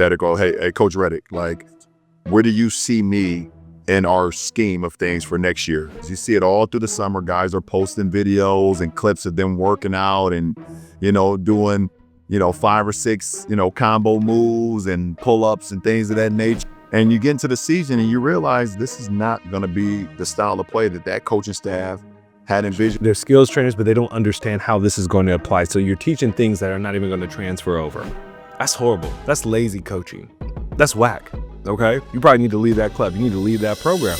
hypothetical. Hey, Coach Reddick, like, where do you see me in our scheme of things for next year? You see it all through the summer. Guys are posting videos and clips of them working out and, doing, 5 or 6, combo moves and pull-ups and things of that nature. And you get into the season and you realize this is not going to be the style of play that coaching staff had envisioned. They're skills trainers, but they don't understand how this is going to apply. So you're teaching things that are not even going to transfer over. That's horrible. That's lazy coaching. That's whack. Okay? You probably need to leave that club. You need to leave that program.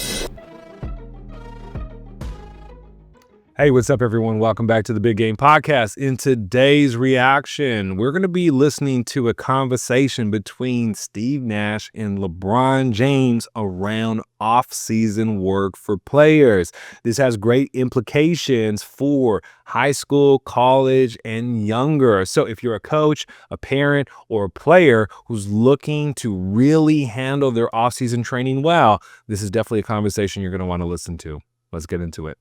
Hey, what's up, everyone? Welcome back to the Big Game Podcast. In today's reaction, we're going to be listening to a conversation between Steve Nash and LeBron James around off-season work for players. This has great implications for high school, college, and younger. So if you're a coach, a parent, or a player who's looking to really handle their off-season training well, this is definitely a conversation you're going to want to listen to. Let's get into it.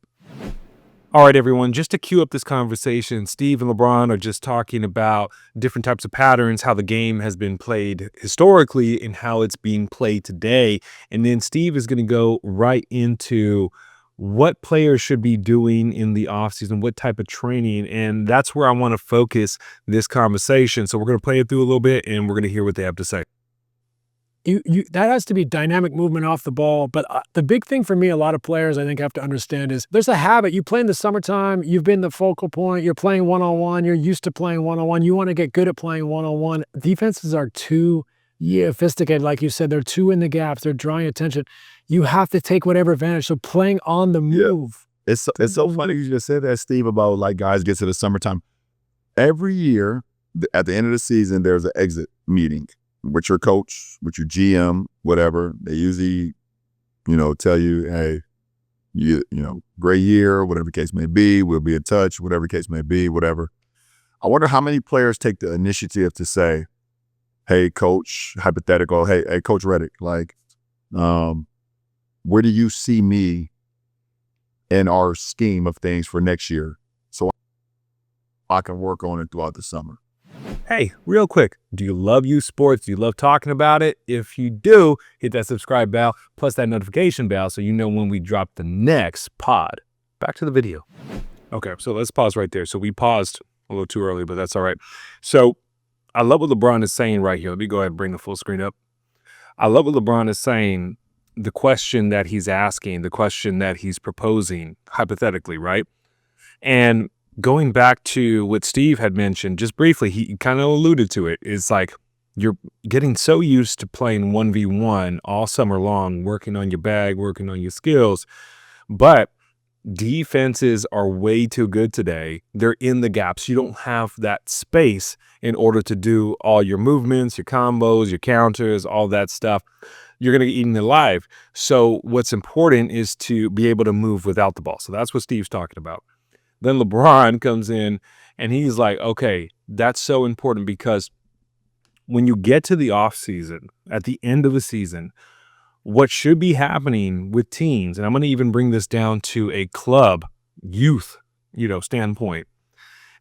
All right, everyone, just to cue up this conversation, Steve and LeBron are just talking about different types of patterns, how the game has been played historically and how it's being played today. And then Steve is going to go right into what players should be doing in the offseason, what type of training. And that's where I want to focus this conversation. So we're going to play it through a little bit and we're going to hear what they have to say. That has to be dynamic movement off the ball. But the big thing for me, a lot of players I think have to understand is there's a habit. You play in the summertime, you've been the focal point, you're playing one-on-one, you're used to playing one-on-one, you want to get good at playing one-on-one. Defenses are too sophisticated, like you said, they're too in the gaps, they're drawing attention. You have to take whatever advantage. So playing on the move. Yeah. It's so funny you just said that, Steve, about like guys get to the summertime. Every year, at the end of the season, there's an exit meeting with your coach, with your GM, whatever. They usually, tell you, hey, great year, whatever the case may be, we'll be in touch, whatever the case may be, whatever. I wonder how many players take the initiative to say, hey, coach, hypothetical, hey, Coach Reddick, like, where do you see me in our scheme of things for next year so I can work on it throughout the summer? Hey, real quick, do you love youth sports? Do you love talking about it? If you do, hit that subscribe bell plus that notification bell so you know when we drop the next pod. Back to the video. Okay, so let's pause right there. So we paused a little too early, but that's all right. So I love what LeBron is saying right here. Let me go ahead and bring the full screen up. I love what LeBron is saying, the question that he's asking, the question that he's proposing, hypothetically, right? And going back to what Steve had mentioned, just briefly, he kind of alluded to it. It's like you're getting so used to playing 1v1 all summer long, working on your bag, working on your skills. But defenses are way too good today. They're in the gaps. You don't have that space in order to do all your movements, your combos, your counters, all that stuff. You're going to get eaten alive. So what's important is to be able to move without the ball. So that's what Steve's talking about. Then LeBron comes in and he's like, okay, that's so important because when you get to the off season, at the end of the season, what should be happening with teams, and I'm going to even bring this down to a club youth, standpoint,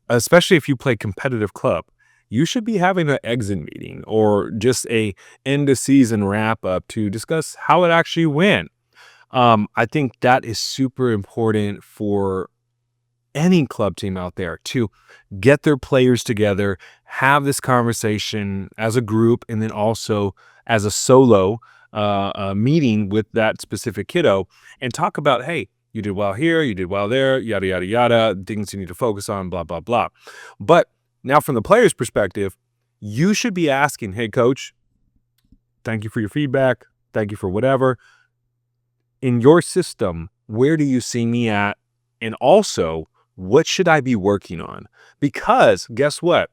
especially if you play competitive club, you should be having an exit meeting or just a end of season wrap up to discuss how it actually went. I think that is super important for any club team out there to get their players together, have this conversation as a group, and then also as a solo meeting with that specific kiddo and talk about, hey, you did well here, you did well there, yada, yada, yada, things you need to focus on, blah, blah, blah. But now from the player's perspective, you should be asking, hey, coach, thank you for your feedback. Thank you for whatever. In your system, where do you see me at? And also, what should I be working on? Because guess what?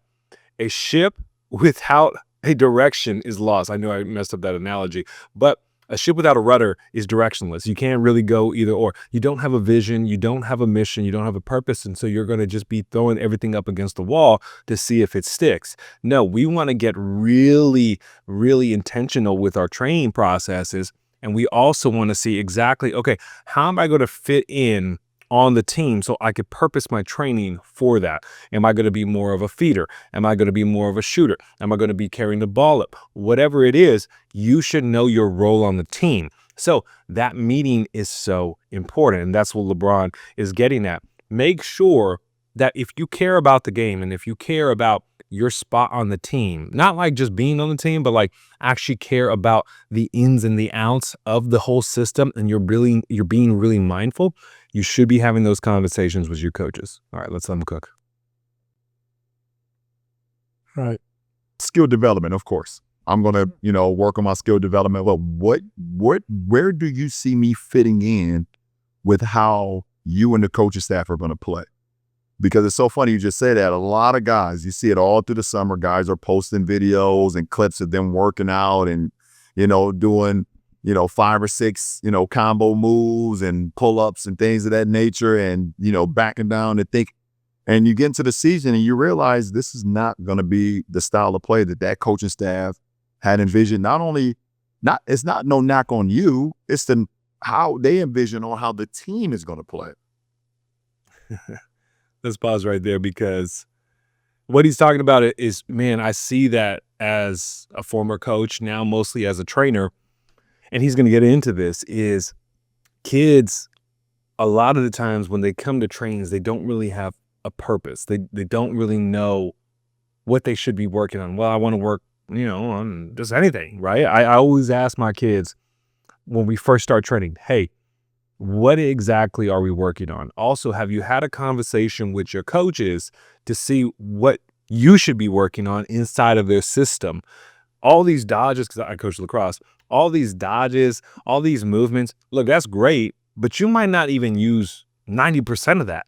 A ship without a direction is lost. I know I messed up that analogy, but a ship without a rudder is directionless. You can't really go either or. You don't have a vision, you don't have a mission, you don't have a purpose, and so you're going to just be throwing everything up against the wall to see if it sticks. No, we want to get really, really intentional with our training processes, and we also want to see exactly, okay, how am I going to fit in on the team so I could purpose my training for that. Am I going to be more of a feeder? Am I going to be more of a shooter? Am I going to be carrying the ball up? Whatever it is, you should know your role on the team. So that meeting is so important. And that's what LeBron is getting at. Make sure that if you care about the game and if you care about your spot on the team, not like just being on the team, but like actually care about the ins and the outs of the whole system, and you're being really mindful, you should be having those conversations with your coaches. All right, let's let them cook. Right. Skill development, of course. I'm going to, work on my skill development. Well, where do you see me fitting in with how you and the coaching staff are going to play? Because it's so funny you just say that. A lot of guys, you see it all through the summer, guys are posting videos and clips of them working out and, doing, 5 or 6, combo moves and pull-ups and things of that nature and, backing down and think. And you get into the season and you realize this is not going to be the style of play that coaching staff had envisioned. It's not no knock on you. It's how they envision on how the team is going to play. Let's pause right there, because what he's talking about is, man, I see that as a former coach, now mostly as a trainer, and he's going to get into this, is kids, a lot of the times when they come to trainings, they don't really have a purpose. They don't really know what they should be working on. Well, I want to work, on just anything, right? I always ask my kids when we first start training, hey, what exactly are we working on? Also, have you had a conversation with your coaches to see what you should be working on inside of their system? All these dodges, because I coach lacrosse, all these dodges, all these movements, look, that's great, but you might not even use 90% of that.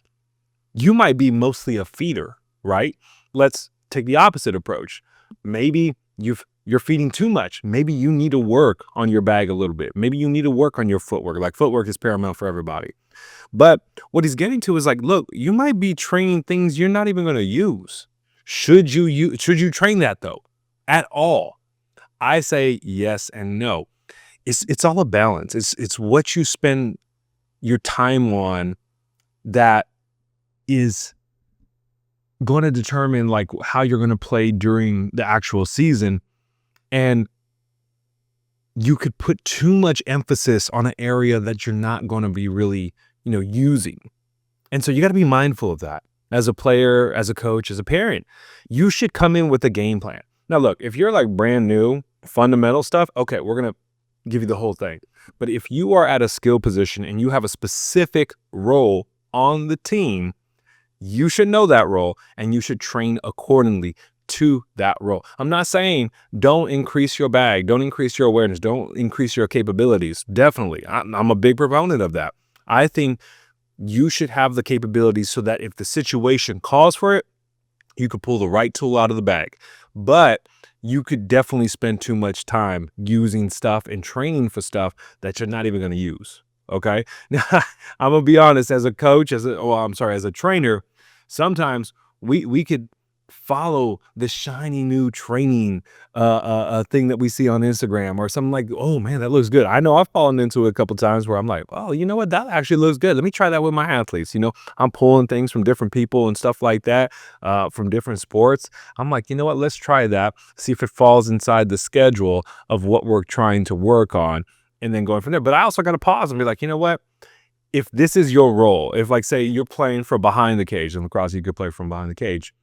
You might be mostly a feeder, right? Let's take the opposite approach. Maybe you're feeding too much. Maybe you need to work on your bag a little bit. Maybe you need to work on your footwork. Like, footwork is paramount for everybody. But what he's getting to is like, look, you might be training things you're not even going to use. Should you train that though? At all? I say yes and no. It's all a balance. It's what you spend your time on that is going to determine like how you're going to play during the actual season. And you could put too much emphasis on an area that you're not going to be really, using. And so you got to be mindful of that as a player, as a coach, as a parent. You should come in with a game plan. Now, look, if you're like brand new, fundamental stuff, okay, we're going to give you the whole thing. But if you are at a skill position and you have a specific role on the team, you should know that role and you should train accordingly to that role. I'm not saying don't increase your bag, don't increase your awareness, don't increase your capabilities. Definitely. I'm a big proponent of that. I think you should have the capabilities so that if the situation calls for it, you could pull the right tool out of the bag. But you could definitely spend too much time using stuff and training for stuff that you're not even going to use. Okay. Now, I'm going to be honest, as a coach, as a trainer, sometimes we could follow the shiny new training thing that we see on Instagram or something like, oh man, that looks good. I know I've fallen into it a couple times where I'm like, oh, you know what? That actually looks good. Let me try that with my athletes. I'm pulling things from different people and stuff like that, from different sports. I'm like, you know what? Let's try that. See if it falls inside the schedule of what we're trying to work on, and then going from there. But I also got to pause and be like, you know what? If this is your role, if like, say you're playing for behind the cage, and lacrosse, you could play from behind the cage,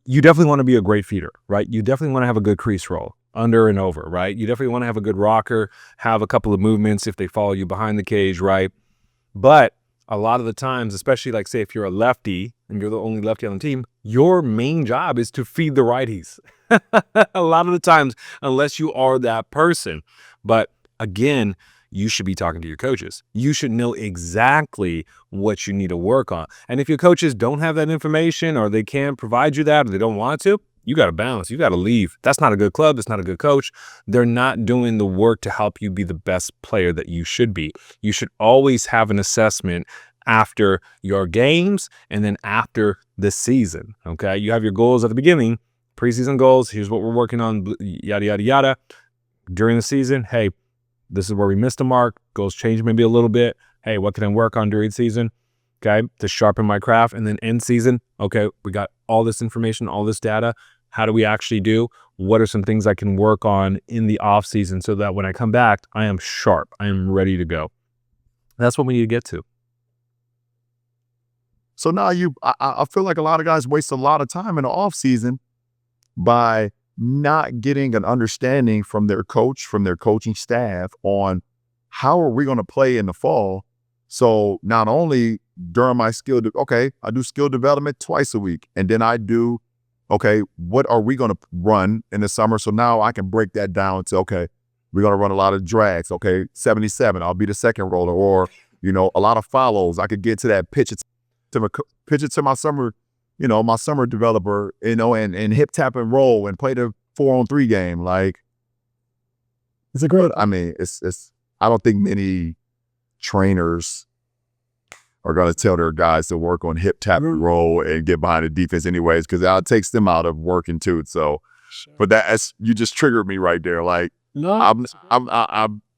you definitely want to be a great feeder, right? You definitely want to have a good crease roll under and over, right? You definitely want to have a good rocker, have a couple of movements if they follow you behind the cage, right? But a lot of the times, especially like say if you're a lefty and you're the only lefty on the team, your main job is to feed the righties. A lot of the times, unless you are that person. But again, you should be talking to your coaches. You should know exactly what you need to work on. And if your coaches don't have that information, or they can't provide you that, or they don't want to, you got to bounce. You got to leave. That's not a good club. That's not a good coach. They're not doing the work to help you be the best player that you should be. You should always have an assessment after your games and then after the season. Okay. You have your goals at the beginning, preseason goals. Here's what we're working on, yada, yada, yada. During the season, hey, this is where we missed the mark. Goals change maybe a little bit. Hey, what can I work on during the season? okay, to sharpen my craft. And then end season, okay, we got all this information, all this data. How do we actually do? What are some things I can work on in the off season so that when I come back, I am sharp, I am ready to go. That's what we need to get to. So now I feel like a lot of guys waste a lot of time in the off season by not getting an understanding from their coach, from their coaching staff on how are we going to play in the fall. So not only during my I do skill development twice a week, and then I do, okay, what are we going to run in the summer? So now I can break that down to, okay, we're going to run a lot of drags. Okay, 77, I'll be the second roller, or, a lot of follows. I could get to that pitch it to my summer, my summer developer, and hip tap and roll and play the 4-on-3 game. Like, It's a great. I mean, I don't think many trainers are going to tell their guys to work on hip tap and roll and get behind the defense anyways, because that takes them out of working too. So, but you just triggered me right there. Like, No,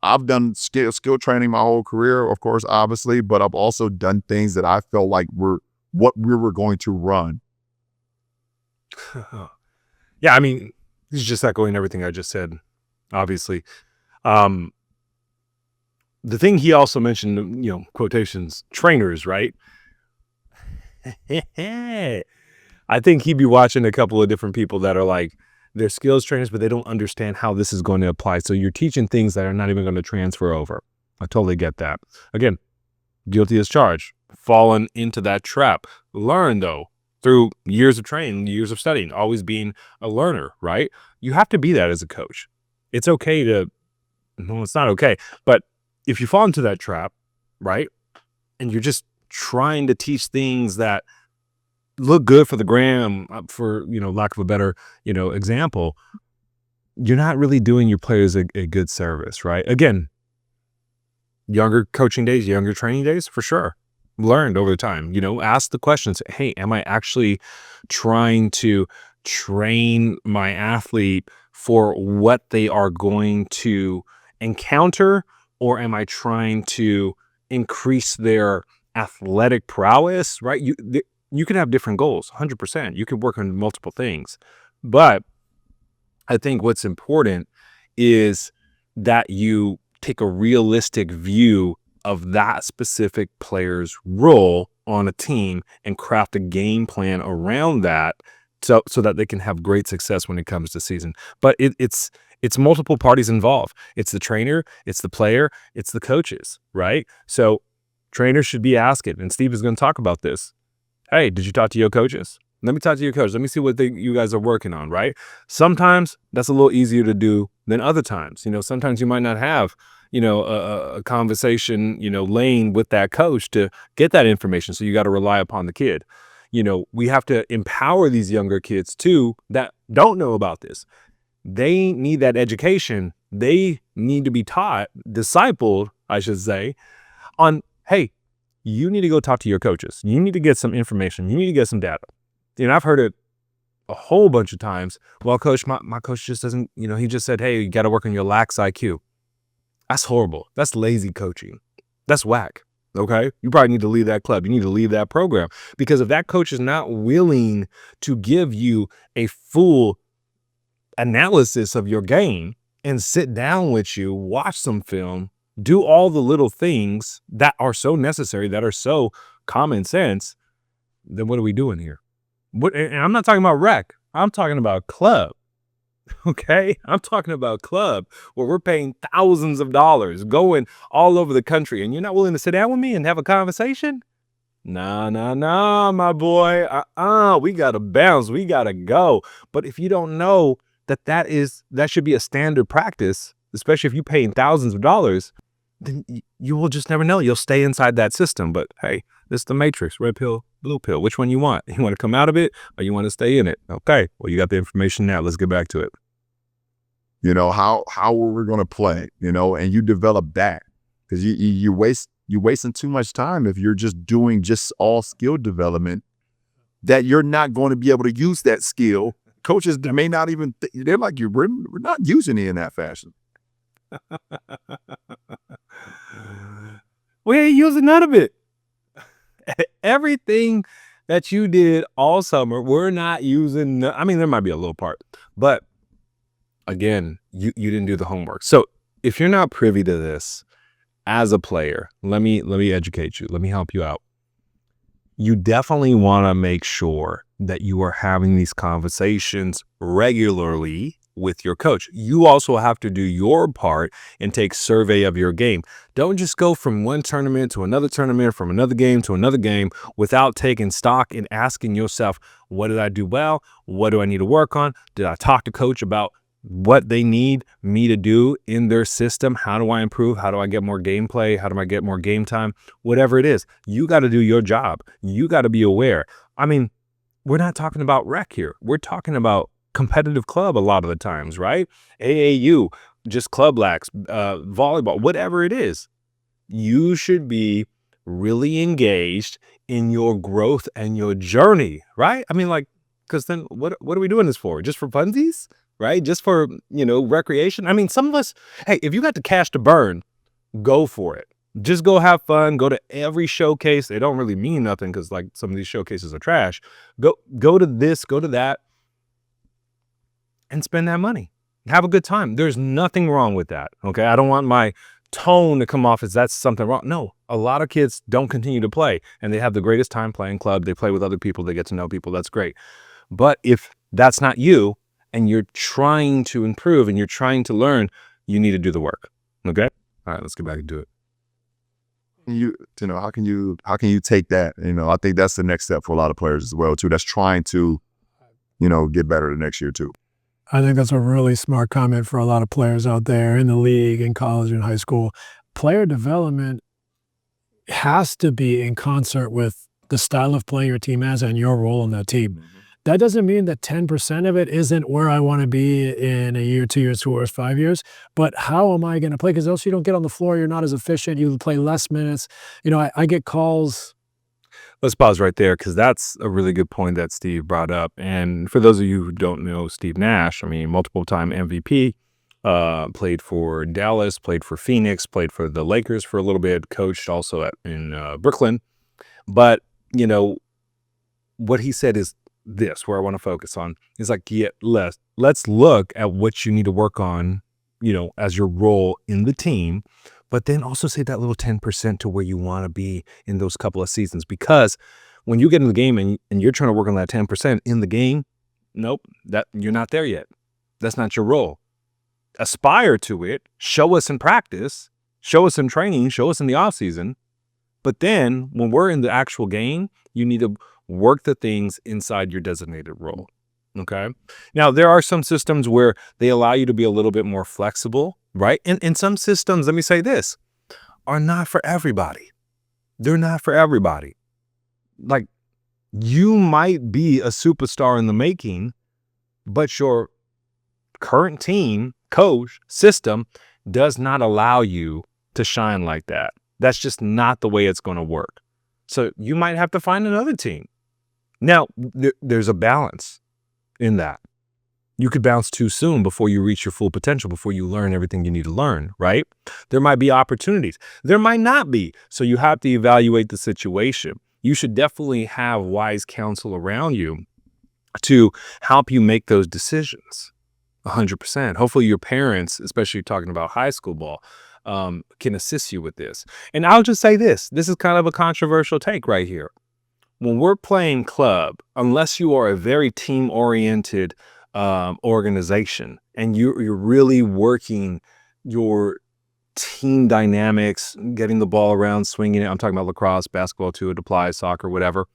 I've done skill training my whole career, of course, obviously, but I've also done things that I felt like were what we were going to run. Yeah, I mean, he's just echoing everything I just said, obviously. The thing he also mentioned, quotations, trainers, right? I think he'd be watching a couple of different people that are like, they're skills trainers, but they don't understand how this is going to apply. So you're teaching things that are not even going to transfer over. I totally get that. Again, guilty as charged. Fallen into that trap. Learn, though, through years of training, years of studying, always being a learner, right? You have to be that as a coach. It's okay it's not okay. But if you fall into that trap, right, and you're just trying to teach things that look good for the gram, for, lack of a better, example, you're not really doing your players a good service, right? Again, younger coaching days, younger training days, for sure. Learned over time, ask the questions. Hey, am I actually trying to train my athlete for what they are going to encounter, or am I trying to increase their athletic prowess, right? You can have different goals, 100%. You can work on multiple things. But I think what's important is that you take a realistic view of that specific player's role on a team and craft a game plan around that so that they can have great success when it comes to season. But it's multiple parties involved. It's the trainer, it's the player, it's the coaches, right? So trainers should be asking, and Steve is going to talk about this. Hey, did you talk to your coaches? Let me talk to your coach. Let me see what you guys are working on, right? Sometimes that's a little easier to do than other times. Sometimes you might not have, a conversation, lane with that coach to get that information. So you got to rely upon the kid. We have to empower these younger kids too that don't know about this. They need that education. They need to be taught, discipled, I should say, on, hey, you need to go talk to your coaches. You need to get some information. You need to get some data. I've heard it a whole bunch of times. Well, coach, my coach just doesn't, he just said, hey, you got to work on your lax IQ. That's horrible. That's lazy coaching. That's whack. Okay. You probably need to leave that club. You need to leave that program, because if that coach is not willing to give you a full analysis of your game and sit down with you, watch some film, do all the little things that are so necessary, that are so common sense, then what are we doing here? And I'm not talking about rec. I'm talking about club. Okay? I'm talking about club where we're paying thousands of dollars, going all over the country, and you're not willing to sit down with me and have a conversation? Nah, my boy. We got to bounce. We got to go. But if you don't know that should be a standard practice, especially if you're paying thousands of dollars, then you will just never know. You'll stay inside that system. But hey, this is the matrix, red pill, blue pill. Which one you want? You want to come out of it, or you want to stay in it? Okay, well, you got the information now. Let's get back to it. How are we going to play, and you develop that, because you're wasting too much time if you're just doing all skill development, that you're not going to be able to use that skill. Coaches may not even, they're like, we're not using it in that fashion. We ain't using none of it. Everything that you did all summer, we're not using. I mean, there might be a little part, but again, you didn't do the homework. So if you're not privy to this as a player, let me educate you. Let me help you out. You definitely want to make sure that you are having these conversations regularly with your coach. You also have to do your part and take survey of your game. Don't just go from one tournament to another tournament, from another game to another game without taking stock and asking yourself, what did I do well? What do I need to work on? Did I talk to coach about what they need me to do in their system? How do I improve? How do I get more gameplay? How do I get more game time? Whatever it is, you got to do your job. You got to be aware. I mean, we're not talking about rec here. We're talking about competitive club a lot of the times, right? AAU, just club lax, volleyball, whatever it is. You should be really engaged in your growth and your journey, right? I mean, like, because then what are we doing this for? Just for funsies? Right? Just for, recreation. I mean, some of us, hey, if you got the cash to burn, go for it. Just go have fun. Go to every showcase. They don't really mean nothing because like some of these showcases are trash. Go to this, go to that, and spend that money. Have a good time. There's nothing wrong with that. Okay. I don't want my tone to come off as that's something wrong. No, a lot of kids don't continue to play and they have the greatest time playing club. They play with other people. They get to know people. That's great. But if that's not you, and you're trying to improve and you're trying to learn, you need to do the work. Okay? All right, let's get back into it. How can you take that? I think that's the next step for a lot of players as well, too. That's trying to, get better the next year, too. I think that's a really smart comment for a lot of players out there in the league, in college, and high school. Player development has to be in concert with the style of play your team has and your role on that team. That doesn't mean that 10% of it isn't where I want to be in a year, 2 years, 2 years, 5 years. But how am I going to play? Because else you don't get on the floor. You're not as efficient. You play less minutes. I get calls. Let's pause right there because that's a really good point that Steve brought up. And for those of you who don't know Steve Nash, I mean, multiple-time MVP, played for Dallas, played for Phoenix, played for the Lakers for a little bit, coached also in Brooklyn. But, what he said is, this where I want to focus on is like, let's look at what you need to work on, as your role in the team, but then also say that little 10% to where you want to be in those couple of seasons. Because when you get in the game and you're trying to work on that 10% in the game, nope, that you're not there yet. That's not your role. Aspire to it, show us in practice, show us in training, show us in the off season. But then when we're in the actual game, you need to work the things inside your designated role. Okay. Now, there are some systems where they allow you to be a little bit more flexible, right? And some systems, let me say this, are not for everybody. They're not for everybody. Like, you might be a superstar in the making, but your current team, coach, system does not allow you to shine like that. That's just not the way it's going to work. So you might have to find another team. Now, there's a balance in that. You could bounce too soon before you reach your full potential, before you learn everything you need to learn, right? There might be opportunities. There might not be. So you have to evaluate the situation. You should definitely have wise counsel around you to help you make those decisions. 100%. Hopefully your parents, especially talking about high school ball, can assist you with this. And I'll just say this is kind of a controversial take right here. When we're playing club, unless you are a very team-oriented organization and you're really working your team dynamics, getting the ball around, swinging it. I'm talking about lacrosse, basketball too, it applies, soccer, whatever.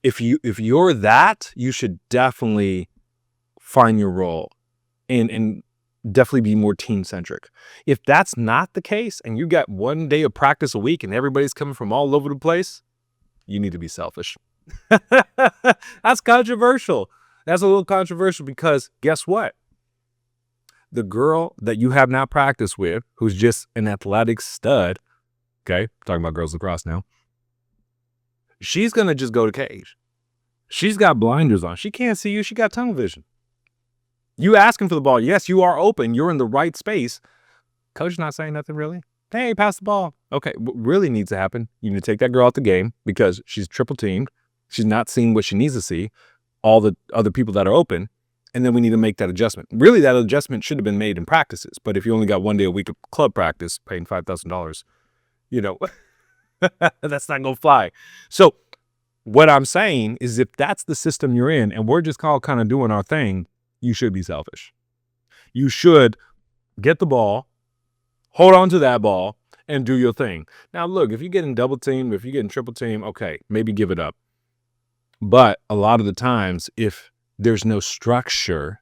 If you're that, you should definitely find your role and definitely be more team-centric. If that's not the case and you got one day of practice a week and everybody's coming from all over the place, you need to be selfish. That's controversial. That's a little controversial because guess what? The girl that you have now practiced with, who's just an athletic stud, okay, talking about girls lacrosse now, she's going to just go to cage. She's got blinders on. She can't see you. She got tunnel vision. You asking for the ball. Yes, you are open. You're in the right space. Coach not saying nothing really. hey, pass the ball. Okay, what really needs to happen, you need to take that girl out the game because she's triple teamed. She's not seeing what she needs to see, all the other people that are open, and then we need to make that adjustment. Really, that adjustment should have been made in practices, but if you only got 1 day a week of club practice, paying $5,000, that's not going to fly. So what I'm saying is if that's the system you're in and we're just all kind of doing our thing, you should be selfish. You should get the ball, hold on to that ball, and do your thing. Now, look, if you're getting double teamed, if you're getting triple teamed, okay, maybe give it up. But a lot of the times, if there's no structure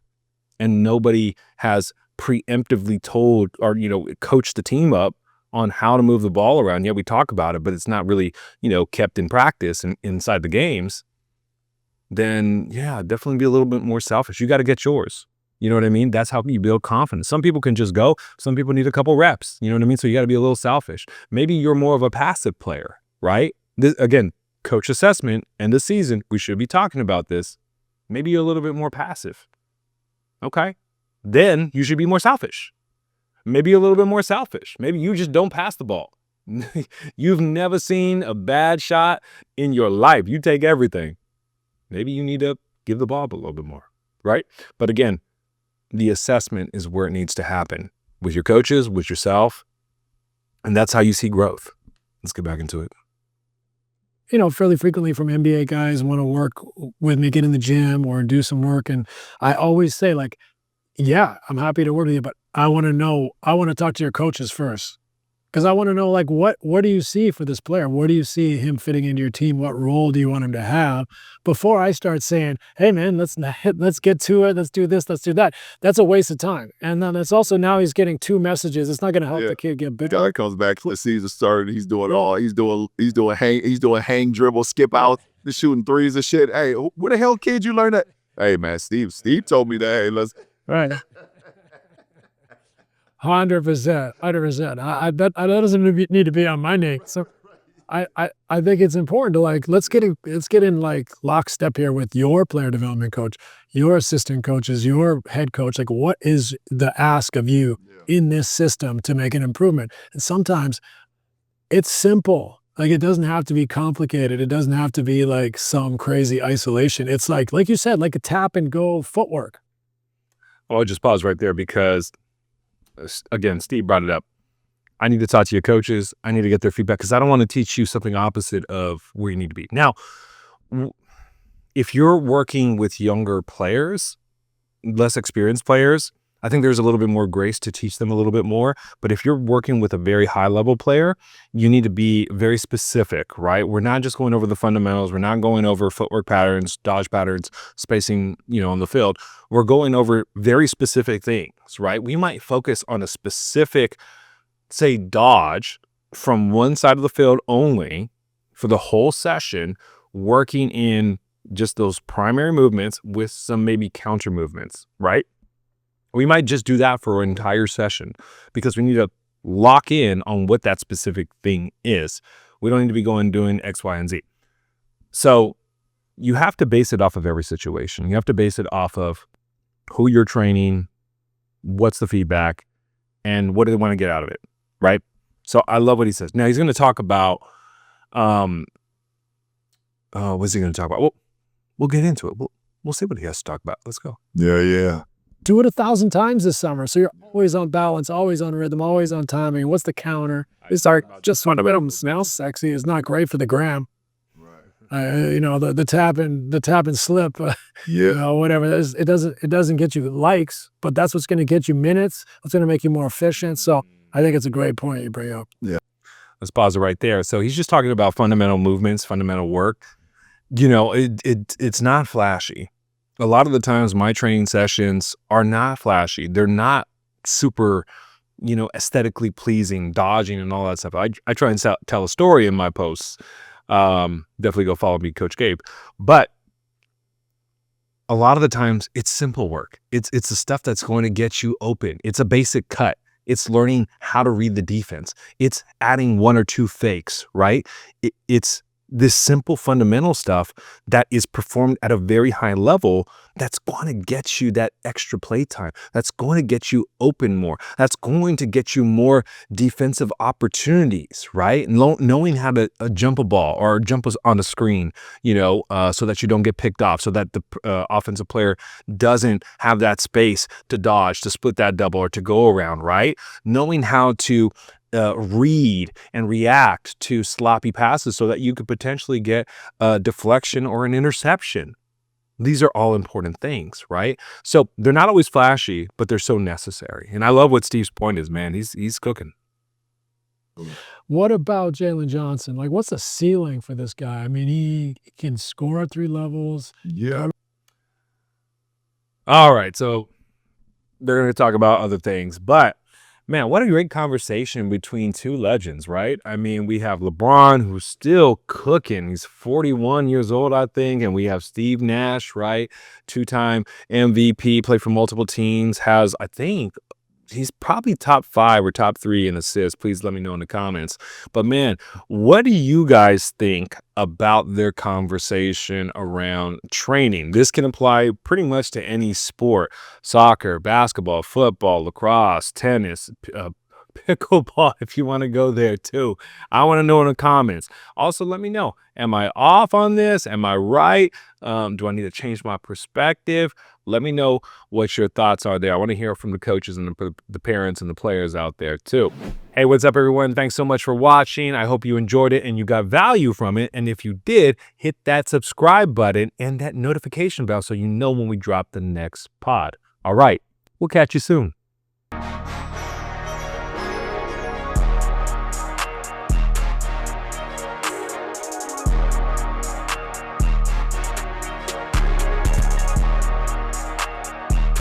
and nobody has preemptively told or, coached the team up on how to move the ball around, yeah, we talk about it, but it's not really, kept in practice and inside the games, then yeah, definitely be a little bit more selfish. You got to get yours. You know what I mean? That's how you build confidence. Some people can just go. Some people need a couple reps. You know what I mean? So you got to be a little selfish. Maybe you're more of a passive player, right? Again, coach assessment, end of season, we should be talking about this. Maybe you're a little bit more passive. Okay. Then you should be more selfish. Maybe a little bit more selfish. Maybe you just don't pass the ball. You've never seen a bad shot in your life. You take everything. Maybe you need to give the ball up a little bit more, right? But again, the assessment is where it needs to happen with your coaches, with yourself, and that's how you see growth. Let's get back into it. Fairly frequently from NBA guys want to work with me, get in the gym or do some work. And I always say like, yeah, I'm happy to work with you, but I want to talk to your coaches first. Because I want to know, like, what do you see for this player? Where do you see him fitting into your team? What role do you want him to have? Before I start saying, hey, man, let's get to it. Let's do this. Let's do that. That's a waste of time. And then it's also now he's getting 2 messages. It's not going to help the kid get bigger. Guy comes back to the season started. He's doing all. He's doing hang dribble, skip out, he's shooting threes and shit. Hey, where the hell kid you learn that? Hey, man, Steve told me that. Hey, let's. Right. 100%. That doesn't need to be on my name. So I think it's important to like, let's get in like lockstep here with your player development coach, your assistant coaches, your head coach. Like, what is the ask of you in this system to make an improvement? And sometimes it's simple. Like, it doesn't have to be complicated. It doesn't have to be like some crazy isolation. It's like you said, like a tap and go footwork. Well, I'll just pause right there because again, Steve brought it up. I need to talk to your coaches. I need to get their feedback because I don't want to teach you something opposite of where you need to be. Now, if you're working with younger players, less experienced players, I think there's a little bit more grace to teach them a little bit more. But if you're working with a very high level player, you need to be very specific, right? We're not just going over the fundamentals. We're not going over footwork patterns, dodge patterns, spacing, on the field. We're going over very specific things, right? We might focus on a specific, say, dodge from one side of the field only for the whole session, working in just those primary movements with some maybe counter movements, right? We might just do that for an entire session because we need to lock in on what that specific thing is. We don't need to be doing X, Y, and Z. So you have to base it off of every situation. You have to base it off of who you're training, what's the feedback, and what do they want to get out of it, right? So I love what he says. Now he's going to talk about, what's he going to talk about? Well, we'll get into it. We'll see what he has to talk about. Let's go. Yeah. Do it 1,000 times this summer. So you're always on balance, always on rhythm, always on timing. What's the counter? It's just fundamentally smells sexy. It's not great for the gram. Right. The tap and slip. Whatever. It doesn't get you likes, but that's what's going to get you minutes. It's going to make you more efficient. So I think it's a great point you bring up. Yeah. Let's pause it right there. So he's just talking about fundamental movements, fundamental work. It's not flashy. A lot of the times my training sessions are not flashy. They're not super, aesthetically pleasing, dodging and all that stuff. I try and tell a story in my posts. Definitely go follow me, Coach Gabe. But a lot of the times it's simple work. It's the stuff that's going to get you open. It's a basic cut. It's learning how to read the defense. It's adding 1 or 2 fakes, right? It's this simple fundamental stuff that is performed at a very high level that's going to get you that extra play time. That's going to get you open more. That's going to get you more defensive opportunities, right? Knowing how to jump a ball or jump on the screen, so that you don't get picked off, so that the offensive player doesn't have that space to dodge, to split that double, or to go around, right? Knowing how to read and react to sloppy passes so that you could potentially get a deflection or an interception. These are all important things, right? So they're not always flashy, but they're so necessary. And I love what Steve's point is, man. He's cooking. What about Jalen Johnson? Like, what's the ceiling for this guy? I mean, he can score at 3 levels. Yeah. All right, so they're going to talk about other things, but man, what a great conversation between two legends, right? I mean, we have LeBron, who's still cooking. He's 41 years old, I think. And we have Steve Nash, right? 2-time MVP, played for multiple teams, has, I think, he's probably top 5 or top 3 in assists. Please let me know in the comments. But man, what do you guys think about their conversation around training? This can apply pretty much to any sport: soccer, basketball, football, lacrosse, tennis, pickleball, if you want to go there too. I want to know in the comments. Also, let me know, am I off on this? Am I right? Do I need to change my perspective? Let me know what your thoughts are there. I want to hear from the coaches and the parents and the players out there too. Hey, what's up, everyone? Thanks so much for watching. I hope you enjoyed it and you got value from it. And if you did, hit that subscribe button and that notification bell so you know when we drop the next pod. All right, we'll catch you soon.